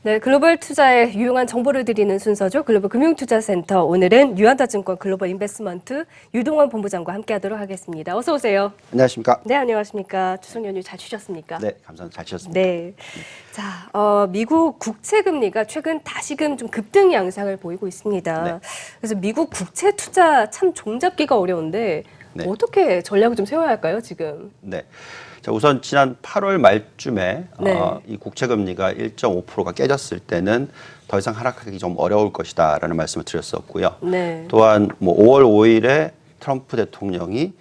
네, 글로벌 투자에 유용한 정보를 드리는 순서죠. 글로벌 금융투자센터. 오늘은 유한타증권 글로벌 인베스트먼트 유동원 본부장과 함께하도록 하겠습니다. 어서 오세요. 안녕하십니까? 네, 안녕하십니까? 추석 연휴 잘 쉬셨습니까? 네, 감사합니다. 잘 쉬셨습니다. 네. 자, 미국 국채 금리가 최근 다시금 좀 급등 양상을 보이고 있습니다. 네. 그래서 미국 국채 투자 참 종잡기가 어려운데 네. 어떻게 전략을 좀 세워야 할까요, 지금? 네. 자, 우선 지난 8월 말쯤에 네. 이 국채 금리가 1.5%가 깨졌을 때는 더 이상 하락하기 좀 어려울 것이다라는 말씀을 드렸었고요. 네. 또한 뭐 5월 5일에 트럼프 대통령이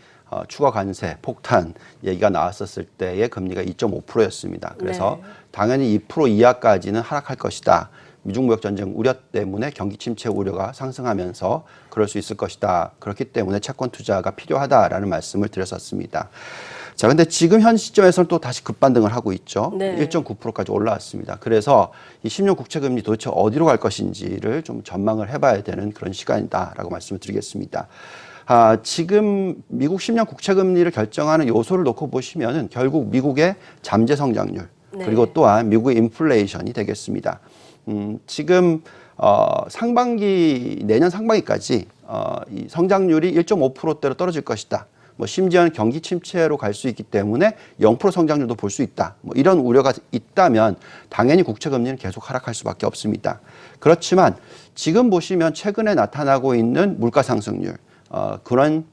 추가 관세 폭탄 얘기가 나왔었을 때의 금리가 2.5%였습니다. 그래서 네. 당연히 2% 이하까지는 하락할 것이다. 미중 무역 전쟁 우려 때문에 경기 침체 우려가 상승하면서 그럴 수 있을 것이다. 그렇기 때문에 채권 투자가 필요하다라는 말씀을 드렸었습니다. 자, 근데 지금 현 시점에서는 또 다시 급반등을 하고 있죠. 네. 1.9%까지 올라왔습니다. 그래서 이 10년 국채 금리 도대체 어디로 갈 것인지를 좀 전망을 해봐야 되는 그런 시간이다라고 말씀을 드리겠습니다. 지금 미국 10년 국채 금리를 결정하는 요소를 놓고 보시면은 결국 미국의 잠재 성장률 네. 그리고 또한 미국의 인플레이션이 되겠습니다. 지금 내년 상반기까지 이 성장률이 1.5%대로 떨어질 것이다. 뭐 심지어는 경기 침체로 갈 수 있기 때문에 0% 성장률도 볼 수 있다. 뭐 이런 우려가 있다면 당연히 국채 금리는 계속 하락할 수밖에 없습니다. 그렇지만 지금 보시면 최근에 나타나고 있는 물가 상승률 그런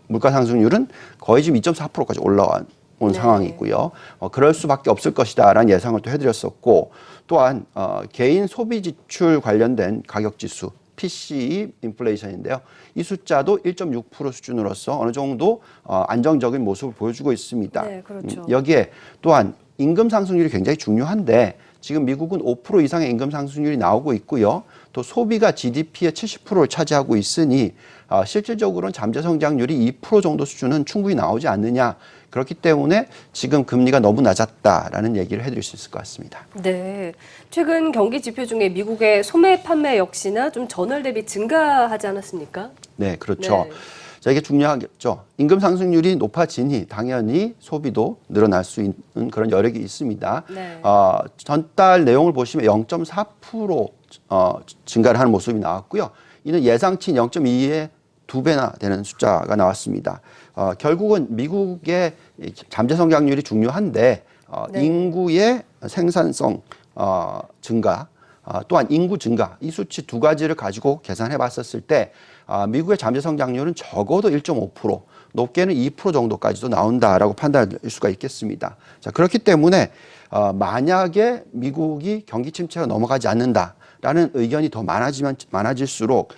물가 상승률은 거의 지금 2.4%까지 올라온 네. 상황이고요. 그럴 수밖에 없을 것이다라는 예상을 또 해드렸었고 또한 개인 소비 지출 관련된 가격 지수 PCE 인플레이션인데요. 이 숫자도 1.6% 수준으로서 어느 정도 안정적인 모습을 보여주고 있습니다. 네, 그렇죠. 여기에 또한 임금 상승률이 굉장히 중요한데 지금 미국은 5% 이상의 임금 상승률이 나오고 있고요. 또 소비가 GDP의 70%를 차지하고 있으니 실질적으로는 잠재 성장률이 2% 정도 수준은 충분히 나오지 않느냐. 그렇기 때문에 지금 금리가 너무 낮았다라는 얘기를 해드릴 수 있을 것 같습니다. 네, 최근 경기 지표 중에 미국의 소매 판매 역시나 좀 전월 대비 증가하지 않았습니까? 네, 그렇죠. 네. 자, 이게 중요하겠죠. 임금 상승률이 높아지니 당연히 소비도 늘어날 수 있는 그런 여력이 있습니다. 네. 전달 내용을 보시면 0.4% 증가를 하는 모습이 나왔고요. 이는 예상치인 0.2의 2배나 되는 숫자가 나왔습니다. 결국은 미국의 잠재 성장률이 중요한데 네. 인구의 생산성 증가 또한 인구 증가 이 수치 두 가지를 가지고 계산해 봤었을 때 미국의 잠재 성장률은 적어도 1.5% 높게는 2% 정도까지도 나온다라고 판단할 수가 있겠습니다. 자, 그렇기 때문에 만약에 미국이 경기 침체가 넘어가지 않는다라는 의견이 더 많아질수록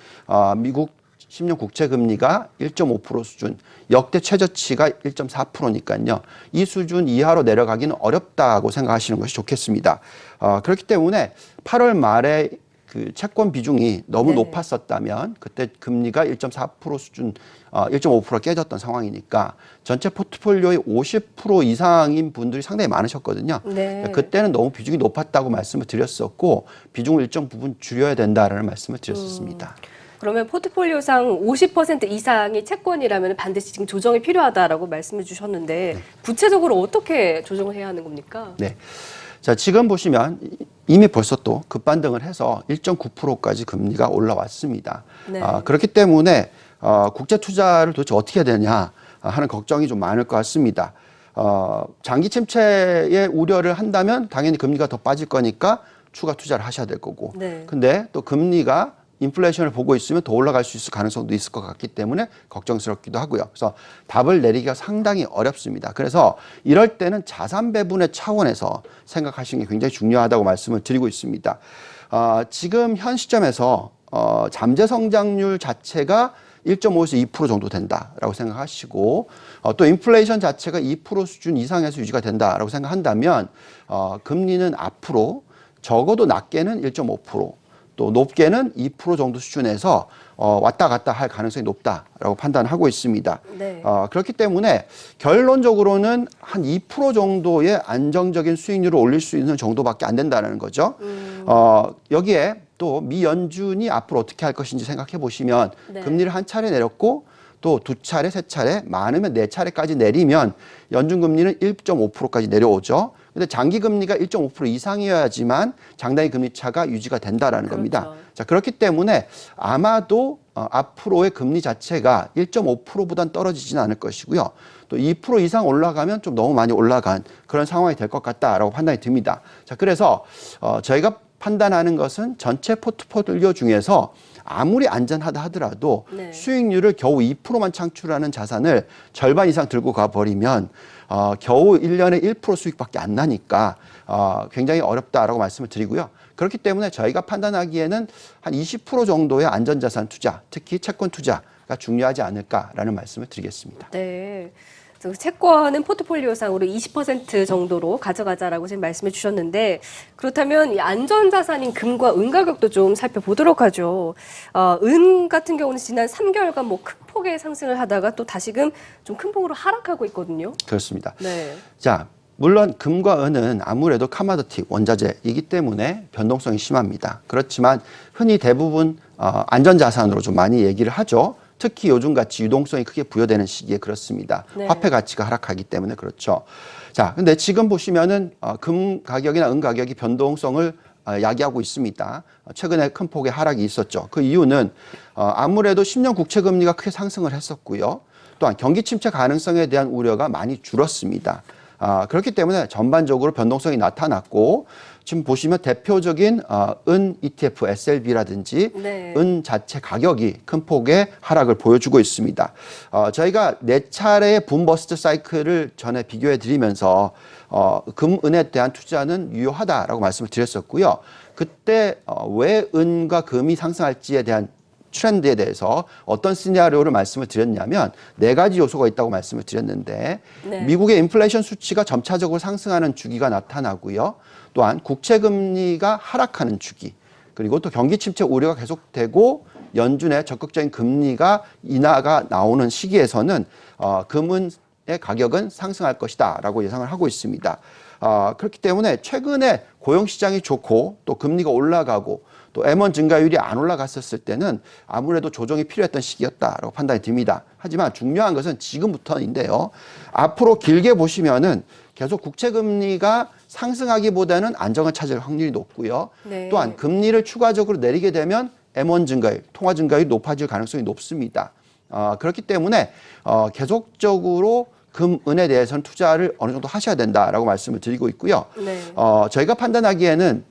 미국 10년 국채 금리가 1.5% 수준, 역대 최저치가 1.4%니까요. 이 수준 이하로 내려가기는 어렵다고 생각하시는 것이 좋겠습니다. 그렇기 때문에 8월 말에 그 채권 비중이 너무 네. 높았었다면 그때 금리가 1.4% 수준, 1.5% 깨졌던 상황이니까 전체 포트폴리오의 50% 이상인 분들이 상당히 많으셨거든요. 네. 그때는 너무 비중이 높았다고 말씀을 드렸었고 비중을 일정 부분 줄여야 된다라는 말씀을 드렸었습니다. 그러면 포트폴리오상 50% 이상이 채권이라면 반드시 지금 조정이 필요하다라고 말씀해 주셨는데 네. 구체적으로 어떻게 조정을 해야 하는 겁니까? 네. 자, 지금 보시면 이미 벌써 또 급반등을 해서 1.9%까지 금리가 올라왔습니다. 네. 그렇기 때문에 국제 투자를 도대체 어떻게 해야 되냐 하는 걱정이 좀 많을 것 같습니다. 장기 침체의 우려를 한다면 당연히 금리가 더 빠질 거니까 추가 투자를 하셔야 될 거고. 네. 근데 또 금리가 인플레이션을 보고 있으면 더 올라갈 수 있을 가능성도 있을 것 같기 때문에 걱정스럽기도 하고요. 그래서 답을 내리기가 상당히 어렵습니다. 그래서 이럴 때는 자산 배분의 차원에서 생각하시는 게 굉장히 중요하다고 말씀을 드리고 있습니다. 지금 현 시점에서 잠재 성장률 자체가 1.5에서 2% 정도 된다라고 생각하시고 또 인플레이션 자체가 2% 수준 이상에서 유지가 된다라고 생각한다면 금리는 앞으로 적어도 낮게는 1.5%, 또 높게는 2% 정도 수준에서 왔다 갔다 할 가능성이 높다라고 판단하고 있습니다. 네. 그렇기 때문에 결론적으로는 한 2% 정도의 안정적인 수익률을 올릴 수 있는 정도밖에 안 된다는 거죠. 여기에 또 미 연준이 앞으로 어떻게 할 것인지 생각해 보시면 네. 금리를 한 차례 내렸고 또 두 차례, 세 차례, 많으면 네 차례까지 내리면 연준 금리는 1.5%까지 내려오죠. 근데 장기 금리가 1.5% 이상이어야지만 장단기 금리 차가 유지가 된다라는 겁니다. 자, 그렇기 때문에 아마도 앞으로의 금리 자체가 1.5%보다는 떨어지지는 않을 것이고요. 또 2% 이상 올라가면 좀 너무 많이 올라간 그런 상황이 될 것 같다라고 판단이 듭니다. 자, 그래서 저희가 판단하는 것은 전체 포트폴리오 중에서 아무리 안전하다 하더라도 네. 수익률을 겨우 2%만 창출하는 자산을 절반 이상 들고 가버리면 겨우 1년에 1% 수익밖에 안 나니까 굉장히 어렵다라고 말씀을 드리고요. 그렇기 때문에 저희가 판단하기에는 한 20% 정도의 안전자산 투자, 특히 채권 투자가 중요하지 않을까라는 말씀을 드리겠습니다. 네. 채권은 포트폴리오상으로 20% 정도로 가져가자라고 지금 말씀해 주셨는데 그렇다면 이 안전자산인 금과 은 가격도 좀 살펴보도록 하죠. 은 같은 경우는 지난 3개월간 뭐 큰 폭의 상승을 하다가 또 다시금 좀 큰 폭으로 하락하고 있거든요. 그렇습니다. 네. 자, 물론 금과 은은 아무래도 커머디티 원자재이기 때문에 변동성이 심합니다. 그렇지만 흔히 대부분 안전자산으로 좀 많이 얘기를 하죠. 특히 요즘같이 유동성이 크게 부여되는 시기에 그렇습니다. 네. 화폐 가치가 하락하기 때문에 그렇죠. 자, 근데 지금 보시면은 금 가격이나 은 가격이 변동성을 야기하고 있습니다. 최근에 큰 폭의 하락이 있었죠. 그 이유는 아무래도 10년 국채 금리가 크게 상승을 했었고요. 또한 경기 침체 가능성에 대한 우려가 많이 줄었습니다. 그렇기 때문에 전반적으로 변동성이 나타났고 지금 보시면 대표적인 은 ETF SLB라든지 네. 은 자체 가격이 큰 폭의 하락을 보여주고 있습니다. 저희가 4차례의 붐버스트 사이클을 전에 비교해 드리면서 금, 은에 대한 투자는 유효하다라고 말씀을 드렸었고요. 그때 왜 은과 금이 상승할지에 대한 트렌드에 대해서 어떤 시나리오를 말씀을 드렸냐면 4가지 요소가 있다고 말씀을 드렸는데 네. 미국의 인플레이션 수치가 점차적으로 상승하는 주기가 나타나고요. 또한 국채 금리가 하락하는 주기, 그리고 또 경기 침체 우려가 계속되고 연준의 적극적인 금리가 인하가 나오는 시기에서는 금은의 가격은 상승할 것이다라고 예상을 하고 있습니다. 그렇기 때문에 최근에 고용 시장이 좋고 또 금리가 올라가고 또 M1 증가율이 안 올라갔었을 때는 아무래도 조정이 필요했던 시기였다라고 판단이 듭니다. 하지만 중요한 것은 지금부터인데요. 앞으로 길게 보시면은 계속 국채 금리가 상승하기보다는 안정을 찾을 확률이 높고요. 네. 또한 금리를 추가적으로 내리게 되면 M1 증가율, 통화 증가율이 높아질 가능성이 높습니다. 그렇기 때문에 계속적으로 금, 은에 대해서는 투자를 어느 정도 하셔야 된다라고 말씀을 드리고 있고요. 네. 저희가 판단하기에는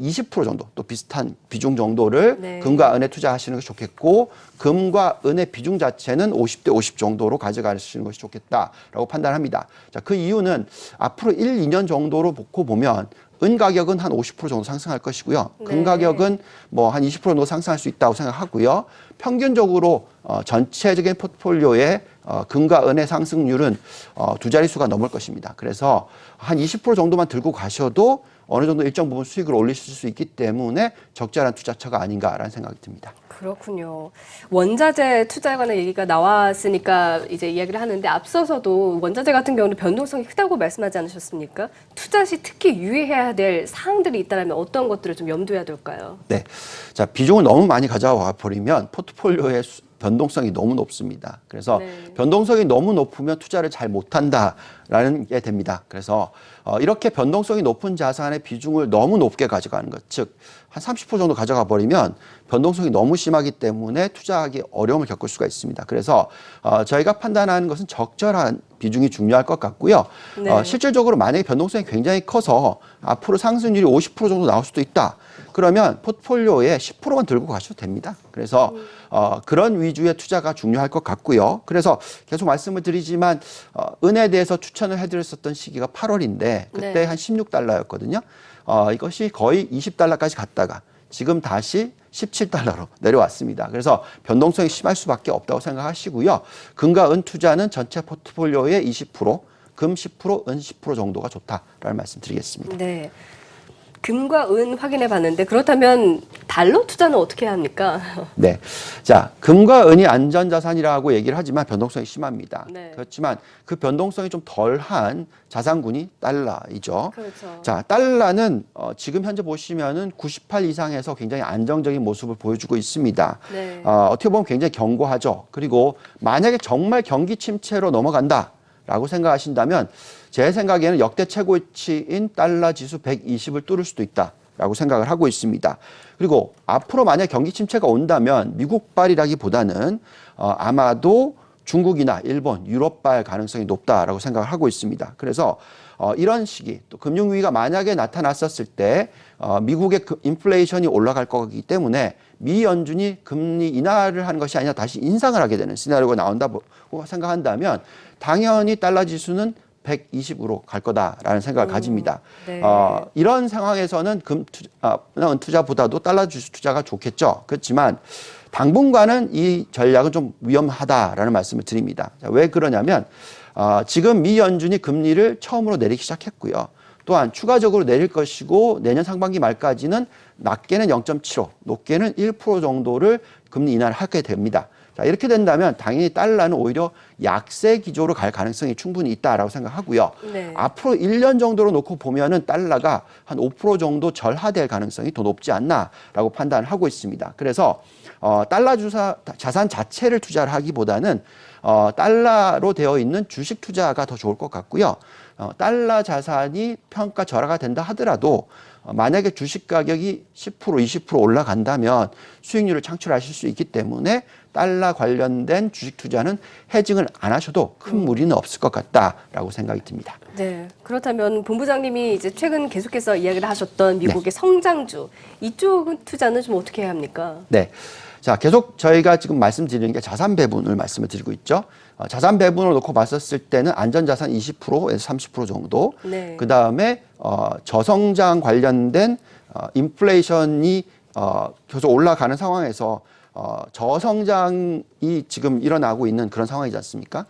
20% 정도 또 비슷한 비중 정도를 네. 금과 은에 투자하시는 것이 좋겠고 금과 은의 비중 자체는 50대 50 정도로 가져가시는 것이 좋겠다라고 판단합니다. 자, 그 이유는 앞으로 1, 2년 정도로 놓고 보면 은 가격은 한 50% 정도 상승할 것이고요. 금 네. 가격은 뭐 한 20% 정도 상승할 수 있다고 생각하고요. 평균적으로 전체적인 포트폴리오의 금과 은의 상승률은 2자릿수가 넘을 것입니다. 그래서 한 20% 정도만 들고 가셔도 어느 정도 일정 부분 수익을 올리실 수 있기 때문에 적절한 투자처가 아닌가라는 생각이 듭니다. 그렇군요. 원자재 투자에 관한 얘기가 나왔으니까 이제 이야기를 하는데 앞서서도 원자재 같은 경우는 변동성이 크다고 말씀하지 않으셨습니까? 투자 시 특히 유의해야 될 사항들이 있다면 어떤 것들을 좀 염두해야 될까요? 네. 자, 비중을 너무 많이 가져와 버리면 포트폴리오의 변동성이 너무 높습니다. 그래서 네. 변동성이 너무 높으면 투자를 잘 못한다라는 게 됩니다. 그래서 이렇게 변동성이 높은 자산의 비중을 너무 높게 가져가는 것, 즉 한 30% 정도 가져가 버리면 변동성이 너무 심하기 때문에 투자하기 어려움을 겪을 수가 있습니다. 그래서 저희가 판단하는 것은 적절한 비중이 중요할 것 같고요. 네. 실질적으로 만약에 변동성이 굉장히 커서 앞으로 상승률이 50% 정도 나올 수도 있다. 그러면 포트폴리오에 10%만 들고 가셔도 됩니다. 그래서 그런 위주의 투자가 중요할 것 같고요. 그래서 계속 말씀을 드리지만 은에 대해서 추천을 해드렸었던 시기가 8월인데 그때 네. 한 16달러였거든요. 이것이 거의 20달러까지 갔다가 지금 다시 17달러로 내려왔습니다. 그래서 변동성이 심할 수밖에 없다고 생각하시고요. 금과 은 투자는 전체 포트폴리오의 20%, 금 10%, 은 10% 정도가 좋다라는 말씀 드리겠습니다. 네. 금과 은 확인해 봤는데 그렇다면 달러 투자는 어떻게 해야 합니까? 네. 자, 금과 은이 안전자산이라고 얘기를 하지만 변동성이 심합니다. 네. 그렇지만 그 변동성이 좀 덜한 자산군이 달러이죠. 그렇죠. 자, 달러는 지금 현재 보시면은 98 이상에서 굉장히 안정적인 모습을 보여주고 있습니다. 네. 어떻게 보면 굉장히 견고하죠. 그리고 만약에 정말 경기 침체로 넘어간다라고 생각하신다면 제 생각에는 역대 최고치인 달러 지수 120을 뚫을 수도 있다라고 생각을 하고 있습니다. 그리고 앞으로 만약 경기 침체가 온다면 미국발이라기보다는 아마도 중국이나 일본, 유럽발 가능성이 높다라고 생각을 하고 있습니다. 그래서 이런 시기, 또 금융위기가 만약에 나타났었을 때 미국의 인플레이션이 올라갈 거기 때문에 미 연준이 금리 인하를 하는 것이 아니라 다시 인상을 하게 되는 시나리오가 나온다고 생각한다면 당연히 달러 지수는 120으로 갈 거다라는 생각을 가집니다. 네. 이런 상황에서는 은 투자보다도 달러 지수 투자가 좋겠죠. 그렇지만 당분간은 이 전략은 좀 위험하다라는 말씀을 드립니다. 자, 왜 그러냐면 지금 미 연준이 금리를 처음으로 내리기 시작했고요. 또한 추가적으로 내릴 것이고 내년 상반기 말까지는 낮게는 0.75, 높게는 1% 정도를 금리 인하를 하게 됩니다. 자, 이렇게 된다면 당연히 달러는 오히려 약세 기조로 갈 가능성이 충분히 있다라고 생각하고요. 네. 앞으로 1년 정도로 놓고 보면은 달러가 한 5% 정도 절하될 가능성이 더 높지 않나라고 판단을 하고 있습니다. 그래서 달러 자산 자체를 투자를 하기보다는 달러로 되어 있는 주식 투자가 더 좋을 것 같고요. 달러 자산이 평가 절하가 된다 하더라도 만약에 주식 가격이 10%, 20% 올라간다면 수익률을 창출하실 수 있기 때문에 달러 관련된 주식 투자는 헤징을 안 하셔도 큰 무리는 없을 것 같다라고 생각이 듭니다. 네. 그렇다면 본부장님이 이제 최근 계속해서 이야기를 하셨던 미국의 성장주 이쪽 투자는 좀 어떻게 해야 합니까? 네. 자, 계속 저희가 지금 말씀드리는 게 자산 배분을 말씀을 드리고 있죠. 자산 배분을 놓고 봤었을 때는 안전자산 20%에서 30% 정도. 네. 그 다음에 저성장 관련된 인플레이션이 계속 올라가는 상황에서 저성장이 지금 일어나고 있는 그런 상황이지 않습니까?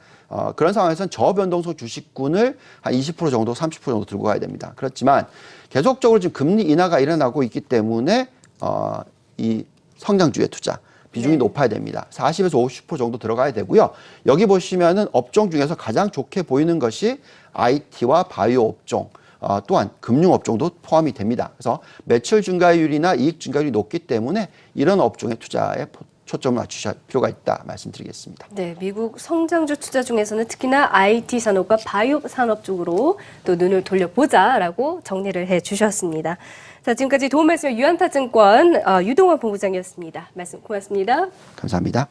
그런 상황에서는 저변동성 주식군을 한 20% 정도, 30% 정도 들고 가야 됩니다. 그렇지만 계속적으로 지금 금리 인하가 일어나고 있기 때문에 이 성장주의 투자 비중이 네. 높아야 됩니다. 40에서 50% 정도 들어가야 되고요. 여기 보시면은 업종 중에서 가장 좋게 보이는 것이 IT와 바이오 업종, 또한 금융 업종도 포함이 됩니다. 그래서 매출 증가율이나 이익 증가율이 높기 때문에 이런 업종의 투자에 초점을 맞추실 필요가 있다 말씀드리겠습니다. 네, 미국 성장주 투자 중에서는 특히나 IT 산업과 바이오 산업 쪽으로 또 눈을 돌려보자라고 정리를 해주셨습니다. 자, 지금까지 도움 말씀의 유한타증권 유동환 본부장이었습니다. 말씀 고맙습니다. 감사합니다.